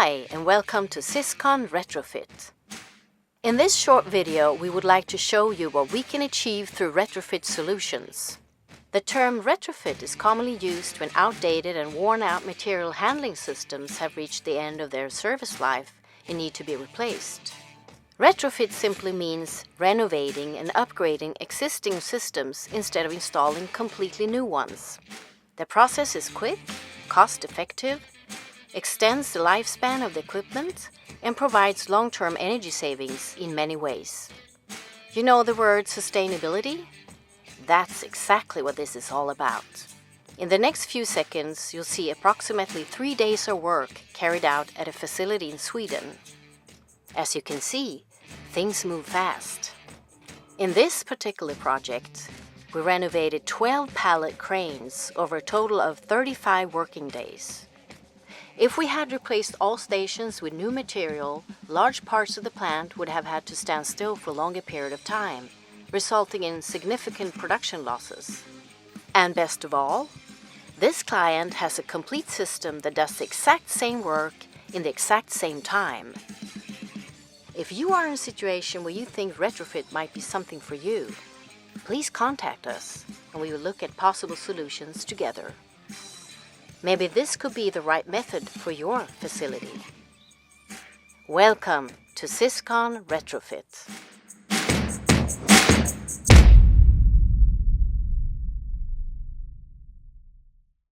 Hi, and welcome to SysCon Retrofit. In this short video, we would like to show you what we can achieve through retrofit solutions. The term retrofit is commonly used when outdated and worn-out material handling systems have reached the end of their service life and need to be replaced. Retrofit simply means renovating and upgrading existing systems instead of installing completely new ones. The process is quick, cost-effective, extends the lifespan of the equipment, and provides long-term energy savings in many ways. You know the word sustainability? That's exactly what this is all about. In the next few seconds, you'll see approximately 3 days of work carried out at a facility in Sweden. As you can see, things move fast. In this particular project, we renovated 12 pallet cranes over a total of 35 working days. If we had replaced all stations with new material, large parts of the plant would have had to stand still for a longer period of time, resulting in significant production losses. And best of all, this client has a complete system that does the exact same work in the exact same time. If you are in a situation where you think retrofit might be something for you, please contact us and we will look at possible solutions together. Maybe this could be the right method for your facility. Welcome to SysCon Retrofit.